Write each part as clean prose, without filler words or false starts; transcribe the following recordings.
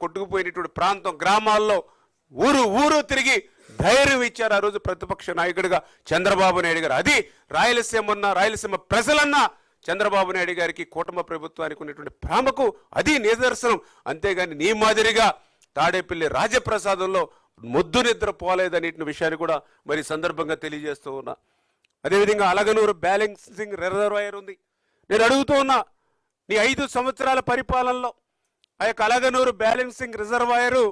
కొట్టుకుపోయినటువంటి ప్రాంతం గ్రామాల్లో ఊరు ఊరు తిరిగి ధైర్యం ఇచ్చారు ఆ రోజు ప్రతిపక్ష నాయకుడిగా చంద్రబాబు నాయుడు గారు. అది రాయలసీమ ప్రజలన్నా చంద్రబాబు నాయుడు గారికి కూటమి ప్రభుత్వానికి ఉన్నటువంటి ప్రేమకు అది నిదర్శనం. అంతేగాని నీ మాదిరిగా తాడేపల్లి రాజప్రసాదంలో మొద్దు నిద్ర పోలేదనే విషయాన్ని కూడా మరి సందర్భంగా తెలియజేస్తూ ఉన్నా. అదేవిధంగా అలగనూరు బ్యాలెన్సింగ్ రిజర్వాయర్ ఉంది. నేను అడుగుతూ ఉన్నా, నీ 5 సంవత్సరాల పరిపాలనలో ఆ యొక్క అలగనూరు బ్యాలెన్సింగ్ రిజర్వాయరు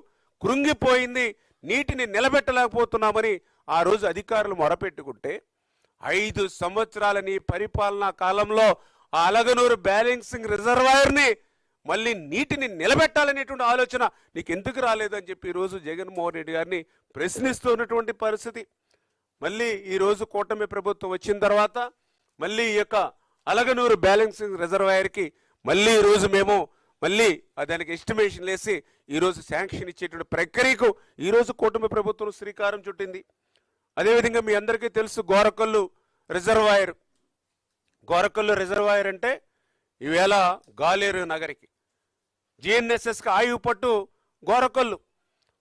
కృంగిపోయింది, నీటిని నిలబెట్టలేకపోతున్నామని ఆ రోజు అధికారులు మొరపెట్టుకుంటే 5 సంవత్సరాల నీ పరిపాలనా కాలంలో ఆ అలగనూరు బ్యాలెన్సింగ్ రిజర్వాయర్ని మళ్ళీ నీటిని నిలబెట్టాలనేటువంటి ఆలోచన నీకు ఎందుకు రాలేదని చెప్పి ఈరోజు జగన్మోహన్ రెడ్డి గారిని ప్రశ్నిస్తున్నటువంటి పరిస్థితి. మళ్ళీ ఈరోజు కూటమి ప్రభుత్వం వచ్చిన తర్వాత మళ్ళీ ఈ యొక్క అలగనూరు బ్యాలెన్సింగ్ రిజర్వాయర్కి మళ్ళీ ఈరోజు మేము మళ్ళీ దానికి ఎస్టిమేషన్ వేసి ఈరోజు శాంక్షన్ ఇచ్చేటువంటి ప్రక్రియకు ఈరోజు కూటమి ప్రభుత్వం శ్రీకారం చుట్టింది. అదేవిధంగా మీ అందరికీ తెలుసు గోరకల్లు రిజర్వాయర్ అంటే ఈవేళ గాలేరు నగరికి జిఎన్ఎస్ఎస్కి ఆయువు పట్టు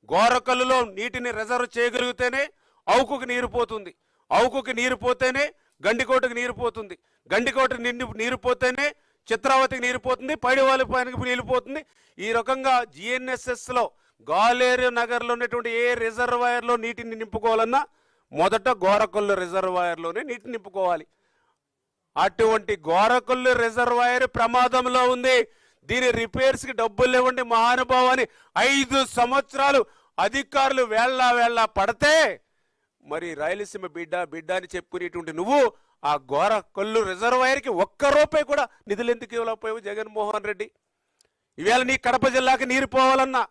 గోరకల్లులో నీటిని రిజర్వ్ చేయగలిగితేనే అవుకుకి నీరు పోతుంది, అవుకుకి నీరు పోతేనే గండికోటకి నీరు పోతుంది, గండికోటకి నీరు పోతేనే చిత్రావతికి నీరు పోతుంది, పైడివాలిపానికి నీరు పోతుంది. ఈ రకంగా జిఎన్ఎస్ఎస్లో గాలేరు నగర్లో ఉన్నటువంటి ఏ రిజర్వాయర్లో నీటిని నింపుకోవాలన్నా మొదట గోరకల్లు రిజర్వాయర్లోనే నీటిని నింపుకోవాలి. అటువంటి గోరకల్లు రిజర్వాయర్ ప్రమాదంలో ఉంది. దీని రిపేర్స్కి డబ్బులు ఇవ్వండి మహానుభావాన్ని 5 సంవత్సరాలు అధికారులు వేళ్ళ పడితే మరి రాయలసీమ బిడ్డ అని చెప్పుకునేటువంటి నువ్వు ఆ గోరకల్లు రిజర్వాయర్కి 1 రూపాయి కూడా నిధులు ఎందుకు ఇవ్వలేకపోయావు జగన్మోహన్ రెడ్డి? ఈవేళ నీ కడప జిల్లాకి నీరు పోవాలన్నా